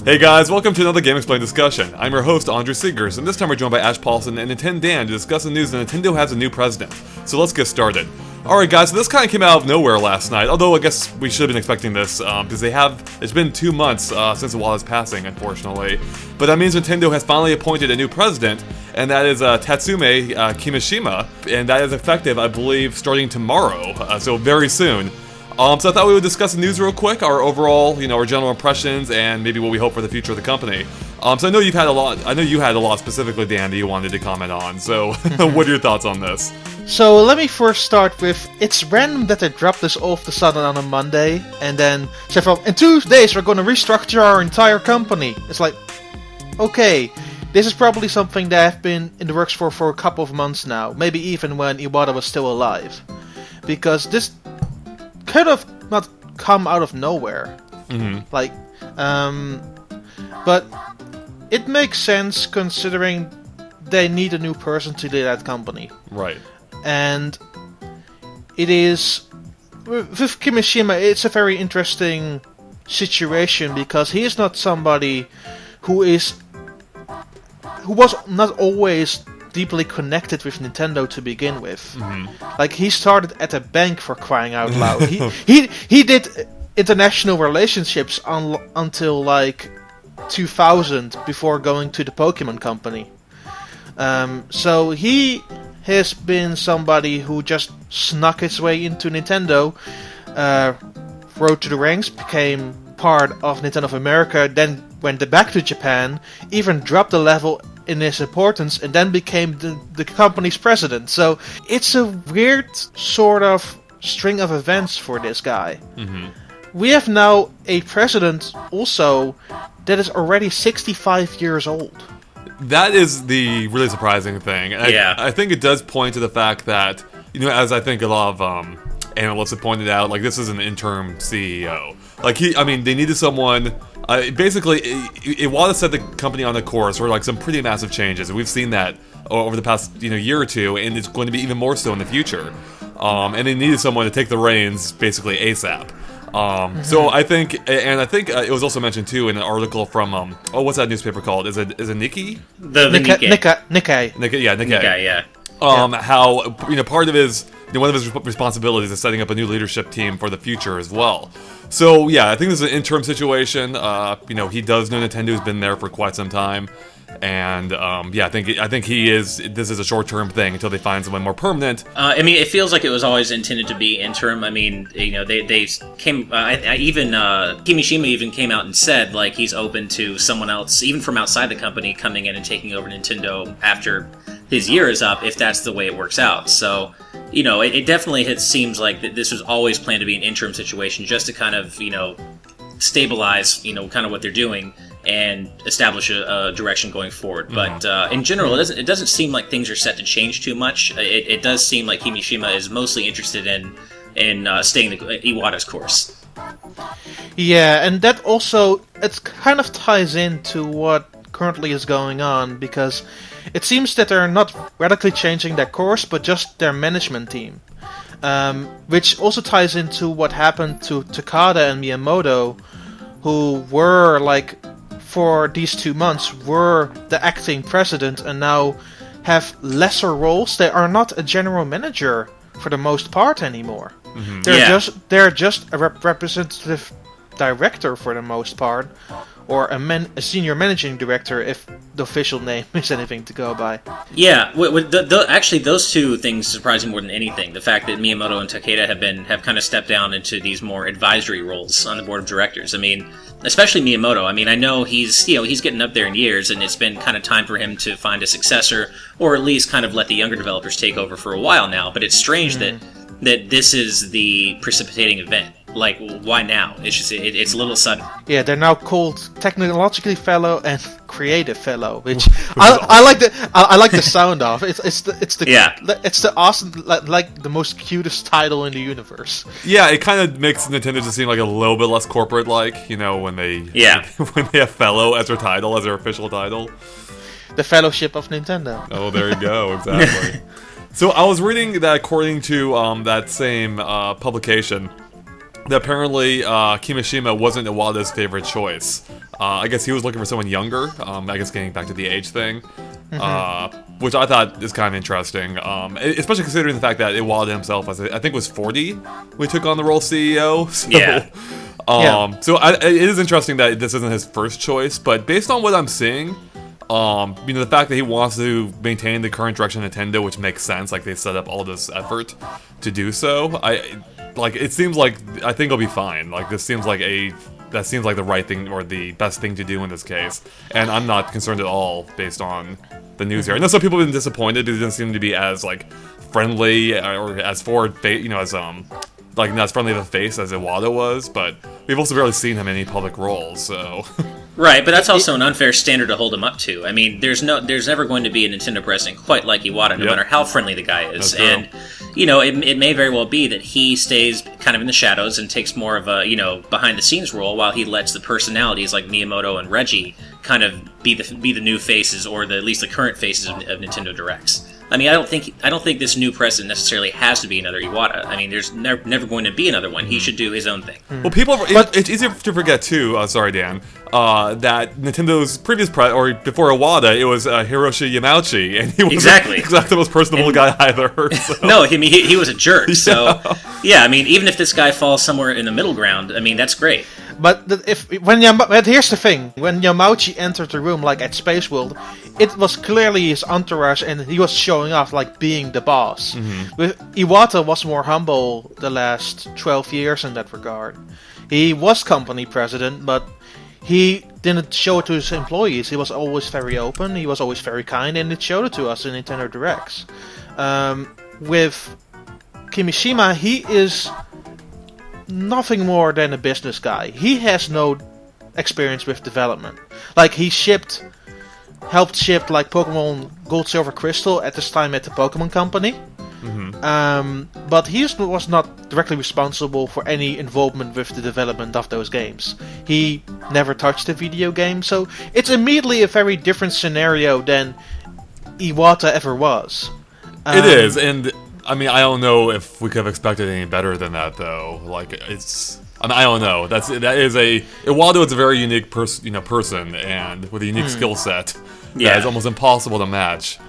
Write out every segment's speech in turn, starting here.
Hey guys, welcome to another GameXplain discussion. I'm your host, Andrew Siggers, and this time we're joined by Ash Paulson and Nintendan to discuss the news that Nintendo has a new president. So let's get started. Alright guys, so this kind of came out of nowhere last night, although I guess we should have been expecting this, because it's been 2 months since Iwata's passing, unfortunately. But that means Nintendo has finally appointed a new president, and that is Tatsumi Kimishima, and that is effective, I believe, starting tomorrow, so very soon. So I thought we would discuss the news real quick, our overall, our general impressions, and maybe what we hope for the future of the company. So I know you had a lot specifically, Dan, that you wanted to comment on, so what are your thoughts on this? So let me first start with, it's random that they dropped this all of a sudden on a Monday, and then said, in 2 days we're going to restructure our entire company. It's like, okay, this is probably something that have been in the works for a couple of months now, maybe even when Iwata was still alive. Because this could have not come out of nowhere. But it makes sense considering they need a new person to lead that company. Right. And it is, with Kimishima, it's a very interesting situation because he is not somebody who was not always deeply connected with Nintendo to begin with. Like, he started at a bank, for crying out loud. he did international relationships until like 2000 before going to the Pokemon Company. So he has been somebody who just snuck his way into Nintendo, rode to the ranks, became part of Nintendo of America, then went back to Japan, even dropped a level in his importance, and then became the company's president. So it's a weird sort of string of events for this guy. We have now a president also that is already 65 years old. That is the really surprising thing. And Yeah. I think it does point to the fact that, as I think a lot of analysts have pointed out, like, this is an interim CEO. Like, they needed someone. Basically, Iwata set the company on a course for like some pretty massive changes, and we've seen that over the past year or two, and it's going to be even more so in the future. And they needed someone to take the reins basically ASAP. So I think it was also mentioned too in an article from what's that newspaper called? Is it Nikkei? The Nikkei. Nikkei. Yeah. How part of his one of his responsibilities is setting up a new leadership team for the future as well. So yeah, I think this is an interim situation. He does know Nintendo's been there for quite some time, and I think this is a short-term thing until they find someone more permanent. It feels like it was always intended to be interim. They came. Kimishima even came out and said like he's open to someone else, even from outside the company, coming in and taking over Nintendo after his year is up, if that's the way it works out. So, it definitely seems like that this was always planned to be an interim situation, just to kind of, stabilize, kind of what they're doing and establish a direction going forward. But in general, it doesn't seem like things are set to change too much. It does seem like Kimishima is mostly interested in staying Iwata's course. Yeah, and that also, it kind of ties into what currently is going on, because it seems that they're not radically changing their course, but just their management team. Which also ties into what happened to Takada and Miyamoto, who were, for these 2 months, were the acting president and now have lesser roles. They are not a general manager for the most part anymore. They're just a representative director for the most part, or a senior managing director, if the official name is anything to go by. Yeah, actually, those two things surprise me more than anything. The fact that Miyamoto and Takeda have kind of stepped down into these more advisory roles on the board of directors. Especially Miyamoto. I know he's getting up there in years, and it's been kind of time for him to find a successor, or at least kind of let the younger developers take over for a while now. But it's strange that this is the precipitating event. Like, why now? It's just it's a little sudden. Yeah, they're now called technologically fellow and creative fellow, which I like the sound of. It's the awesome, like the most cutest title in the universe. Yeah, it kind of makes Nintendo just seem like a little bit less corporate, like, you know, when they when they have fellow as their title, as their official title. The Fellowship of Nintendo. Oh, there you go, exactly. So I was reading that according to that same publication, that apparently Kimishima wasn't Iwata's favorite choice. I guess he was looking for someone younger, I guess getting back to the age thing, which I thought is kind of interesting, especially considering the fact that Iwata himself, I think, was 40 when he took on the role of CEO. So, so it is interesting that this isn't his first choice, but based on what I'm seeing, you know, the fact that he wants to maintain the current direction of Nintendo, which makes sense, like they set up all this effort to do so, it seems like I think it'll be fine. Like this seems like the right thing or the best thing to do in this case, and I'm not concerned at all based on the news here. I know some people have been disappointed because it doesn't seem to be as like friendly or as forward, you know, as like not as friendly of a face as Iwata was, but we've also barely seen him in any public roles, so. Right, but that's also an unfair standard to hold him up to. I mean, there's never going to be a Nintendo president quite like Iwata, no matter how friendly the guy is. And, you know, it may very well be that he stays kind of in the shadows and takes more of a, you know, behind-the-scenes role while he lets the personalities like Miyamoto and Reggie kind of be the new faces, or at least the current faces of Nintendo Directs. I mean, I don't think this new president necessarily has to be another Iwata. I mean, there's never going to be another one. He should do his own thing. Well, it's easier to forget too. Sorry, Dan. That Nintendo's previous or before Iwata, it was Hiroshi Yamauchi, and he was exactly the most personable guy either. So. No, he was a jerk. So yeah, I mean, even if this guy falls somewhere in the middle ground, I mean, that's great. But here's the thing: when Yamauchi entered the room, like at Space World, it was clearly his entourage, and he was showing off, like being the boss. With Iwata was more humble the last 12 years in that regard. He was company president, but he didn't show it to his employees. He was always very open. He was always very kind, and it showed it to us in Nintendo Directs. With Kimishima, he is nothing more than a business guy. He has no experience with development. Like, he helped ship like Pokemon Gold, Silver, Crystal at this time at the Pokemon Company. But he was not directly responsible for any involvement with the development of those games. He never touched a video game, so it's immediately a very different scenario than Iwata ever was. It is, and I mean, I don't know if we could have expected any better than that, though. Like, I don't know. Iwata is a very unique person, and with a unique skill set that is almost impossible to match.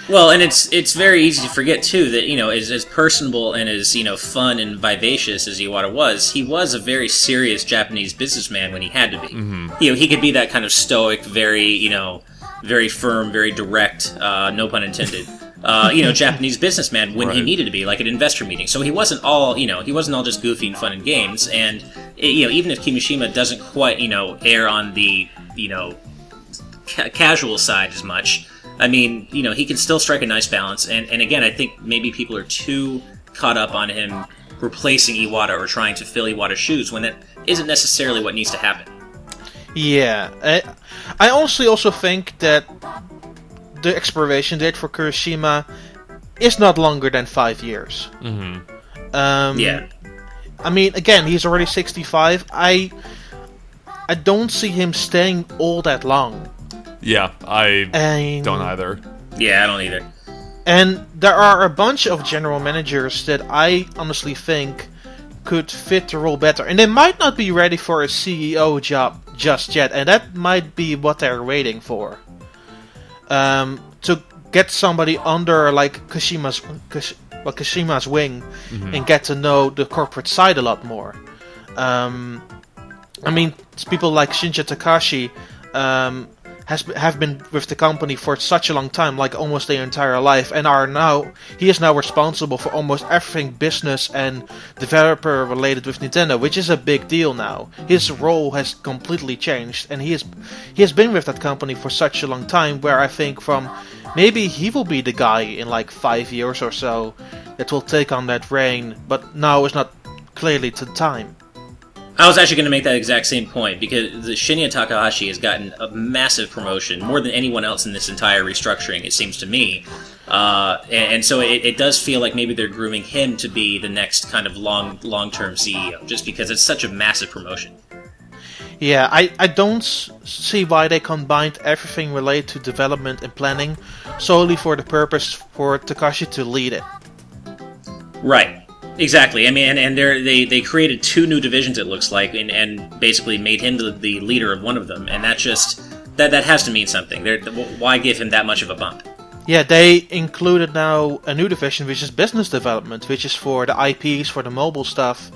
Well, and it's very easy to forget too that, you know, as personable and as, you know, fun and vivacious as Iwata was, he was a very serious Japanese businessman when he had to be. You know, he could be that kind of stoic, very, you know, very firm, very direct, no pun intended. You know, Japanese businessman when he needed to be, like at investor meetings. So he wasn't all just goofy and fun and games. And you know, even if Kimishima doesn't quite, you know, err on the, you know, casual side as much, I mean, you know, he can still strike a nice balance. And again, I think maybe people are too caught up on him replacing Iwata or trying to fill Iwata's shoes when that isn't necessarily what needs to happen. Yeah, I honestly also think that the expiration date for Kirishima is not longer than 5 years. Yeah. I mean, again, he's already 65. I don't see him staying all that long. Yeah, I don't either. Yeah, I don't either. And there are a bunch of general managers that I honestly think could fit the role better. And they might not be ready for a CEO job just yet, and that might be what they're waiting for. To get somebody under like Kashima's wing and get to know the corporate side a lot more. I mean, people like Shinja Takashi have been with the company for such a long time, like almost their entire life, and he is now responsible for almost everything business and developer related with Nintendo, which is a big deal now. His role has completely changed, and he has been with that company for such a long time, where I think maybe he will be the guy in like 5 years or so that will take on that reign, but now is not clearly to time. I was actually going to make that exact same point, because Shinya Takahashi has gotten a massive promotion, more than anyone else in this entire restructuring, it seems to me. And so it does feel like maybe they're grooming him to be the next kind of long-term CEO, just because it's such a massive promotion. Yeah, I don't see why they combined everything related to development and planning solely for the purpose for Takashi to lead it. Right. Exactly. I mean, and they created 2 new divisions, it looks like, and basically made him the leader of one of them, and that has to mean something. Why give him that much of a bump? Yeah, they included now a new division, which is business development, which is for the IPs, for the mobile stuff,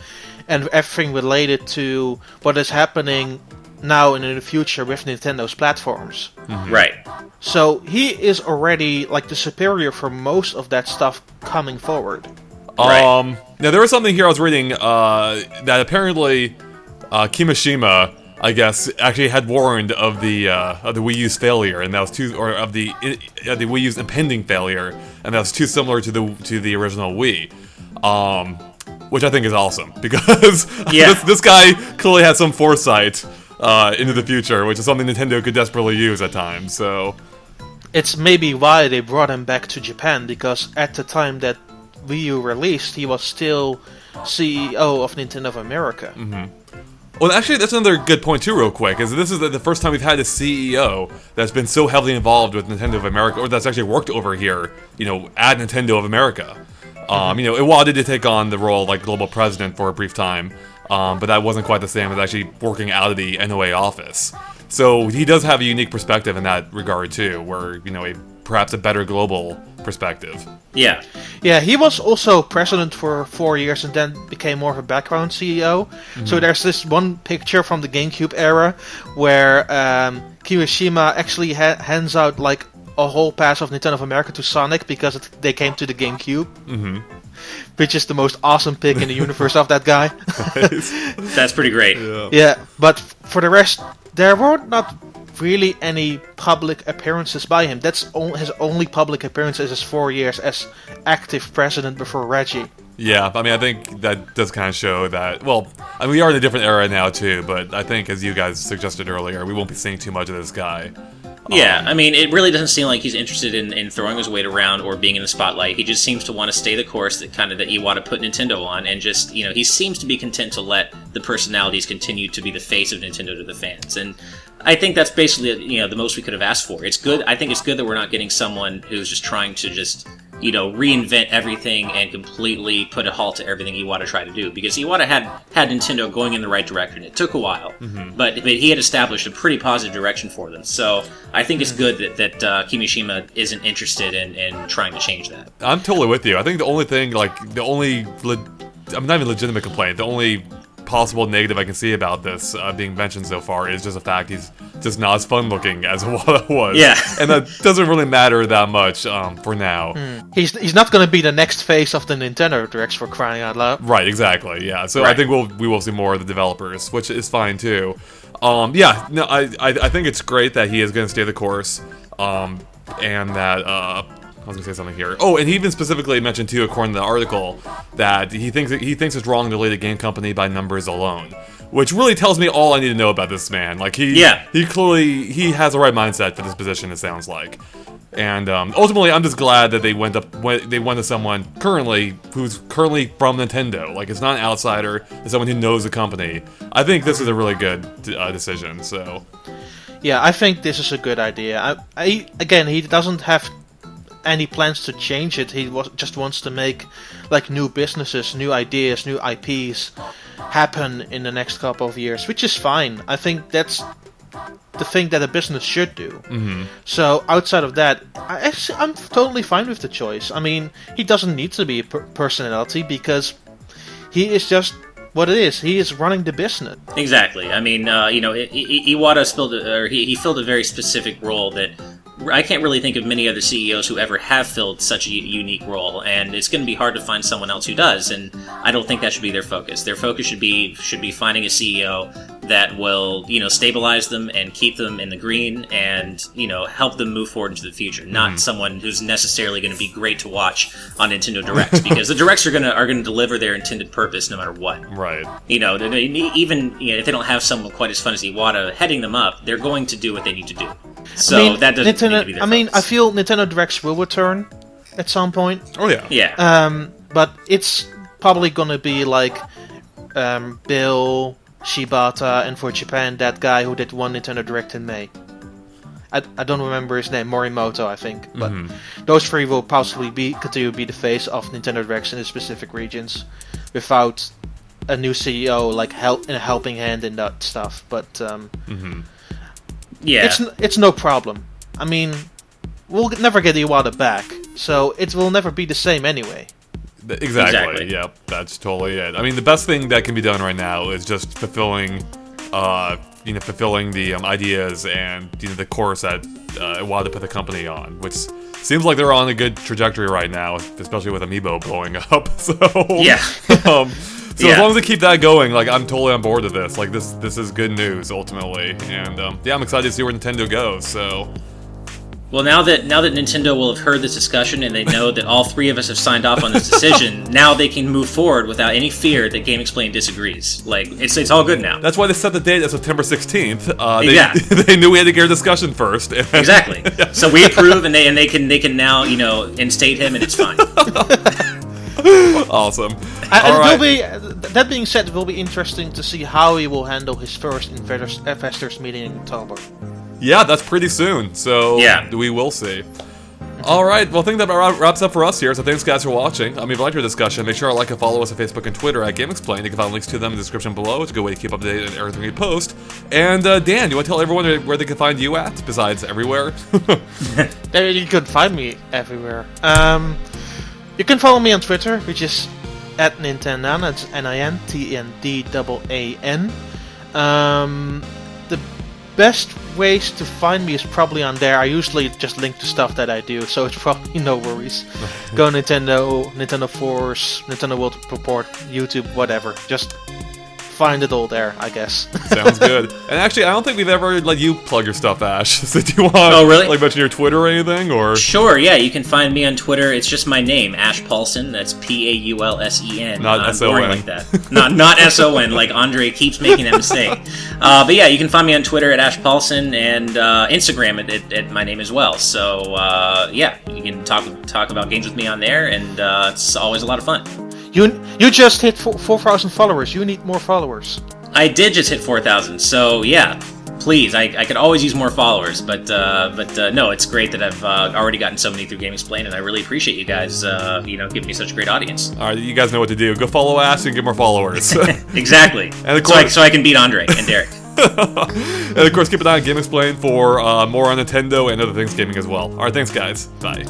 and everything related to what is happening now and in the future with Nintendo's platforms. Mm-hmm. Right. So he is already like the superior for most of that stuff coming forward. Right. Now there was something here I was reading that apparently Kimishima, I guess, actually had warned of the Wii U's failure, and that was of the Wii U's impending failure, and that was too similar to the original Wii, which I think is awesome, because this guy clearly had some foresight into the future, which is something Nintendo could desperately use at times. So it's maybe why they brought him back to Japan, because at the time that Wii U released, he was still CEO of Nintendo of America. Mm-hmm. Well, actually, that's another good point too, real quick, is this is the first time we've had a CEO that's been so heavily involved with Nintendo of America, or that's actually worked over here, at Nintendo of America. Iwata did take on the role like global president for a brief time, but that wasn't quite the same as actually working out of the NOA office. So he does have a unique perspective in that regard too, where perhaps a better global perspective. Yeah. Yeah, he was also president for 4 years and then became more of a background CEO. Mm-hmm. So there's this one picture from the GameCube era where Kimishima actually hands out like a whole pass of Nintendo of America to Sonic because they came to the GameCube. Mm-hmm. Which is the most awesome pick in the universe of that guy. That's pretty great. Yeah, but for the rest, there were not really any public appearances by him. That's his only public appearance is his 4 years as active president before Reggie. Yeah, I mean, I think that does kind of show that, well, I mean, we are in a different era now too, but I think, as you guys suggested earlier, we won't be seeing too much of this guy. Yeah, I mean, it really doesn't seem like he's interested in throwing his weight around or being in the spotlight. He just seems to want to stay the course that Iwata put Nintendo on, and just, he seems to be content to let the personalities continue to be the face of Nintendo to the fans. And I think that's basically, the most we could have asked for. It's good. I think it's good that we're not getting someone who's just trying to just, reinvent everything and completely put a halt to everything Iwata tried to do. Because Iwata had Nintendo going in the right direction. It took a while, but he had established a pretty positive direction for them. So I think it's good that Kimishima isn't interested in trying to change that. I'm totally with you. I think the only thing, not even legitimate complaint, the only possible negative I can see about this being mentioned so far is just the fact he's just not as fun looking as Iwata was. Yeah. And that doesn't really matter that much for now. He's not going to be the next face of the Nintendo Directs, for crying out loud. Right, exactly, yeah. So right. I think we will see more of the developers, which is fine too. I think it's great that he is going to stay the course, and that I was going to say something here. Oh, and he even specifically mentioned, too, according to the article, that he thinks it's wrong to lead a game company by numbers alone. Which really tells me all I need to know about this man. Like, he clearly has the right mindset for this position, it sounds like. And ultimately, I'm just glad that they went to someone who's currently from Nintendo. Like, it's not an outsider, it's someone who knows the company. I think this is a really good decision, so... Yeah, I think this is a good idea. Again, he doesn't have any plans to change it. He just wants to make like new businesses, new ideas, new IPs happen in the next couple of years, which is fine. I think that's the thing that a business should do. Mm-hmm. So outside of that, I'm totally fine with the choice. I mean, he doesn't need to be a personality because he is just what it is. He is running the business. Exactly. I mean, Iwata he filled a very specific role that I can't really think of many other CEOs who ever have filled such a unique role, and it's going to be hard to find someone else who does, and I don't think that should be their focus. Their focus should be finding a CEO that will, stabilize them and keep them in the green and, help them move forward into the future. Not someone who's necessarily going to be great to watch on Nintendo Directs, because the Directs are gonna deliver their intended purpose no matter what. Right. Even if they don't have someone quite as fun as Iwata heading them up, they're going to do what they need to do. So that doesn't need to be their focus. I feel Nintendo Directs will return at some point. Oh yeah. Yeah. But it's probably gonna be like Bill, Shibata, and for Japan, that guy who did one Nintendo Direct in May. I don't remember his name, Morimoto, I think. But those three will possibly continue to be the face of Nintendo Directs in the specific regions, without a new CEO like in a helping hand in that stuff. But yeah, it's no problem. I mean, we'll never get Iwata back, so it will never be the same anyway. Exactly. Yep, that's totally it. I mean, the best thing that can be done right now is just fulfilling the ideas and the course that Iwata put the company on, which seems like they're on a good trajectory right now, especially with Amiibo blowing up. So yeah. As long as they keep that going, like, I'm totally on board with this. Like, this is good news ultimately, and I'm excited to see where Nintendo goes. So. Well, now that Nintendo will have heard this discussion and they know that all three of us have signed off on this decision, now they can move forward without any fear that GameXplain disagrees. Like, it's all good now. That's why they set the date as September 16th. They knew we had to get a discussion first. Exactly. So we approve, and they can now instate him, and it's fine. Awesome. That being said, it will be interesting to see how he will handle his first investors meeting in October. Yeah, that's pretty soon, so we will see. Alright, well I think that wraps up for us here, so thanks guys for watching. If you liked our discussion, make sure to like and follow us on Facebook and Twitter at GameXplain. You can find links to them in the description below. It's a good way to keep updated on everything we post. And Dan, you want to tell everyone where they can find you at, besides everywhere? You could find me everywhere. You can follow me on Twitter, which is at Nintendan. That's NINTENDAAN. The best ways to find me is probably on there. I usually just link to stuff that I do, so it's probably no worries. Go Nintendo Force, Nintendo World Report, YouTube, whatever. Just find it all there, I guess. Sounds good. And actually, I don't think we've ever let you plug your stuff, Ash. So do you want really? mention your Twitter or anything? Or Sure, yeah. You can find me on Twitter. It's just my name, Ash Paulsen. That's Paulsen. Not S-O-N. Like that. Not S-O-N, like Andre keeps making that mistake. But yeah, you can find me on Twitter at Ash Paulsen and Instagram at my name as well. So you can talk about games with me on there, and it's always a lot of fun. You just hit 4,000 followers. You need more followers. I did just hit 4,000, so yeah, please. I could always use more followers, but no, it's great that I've already gotten so many through GameXplain, and I really appreciate you guys, giving me such a great audience. All right, you guys know what to do. Go follow Ash and get more followers. Exactly. And of course, so I can beat Andre and Derek. And of course, keep an eye on GameXplain for more on Nintendo and other things gaming as well. All right, thanks guys. Bye.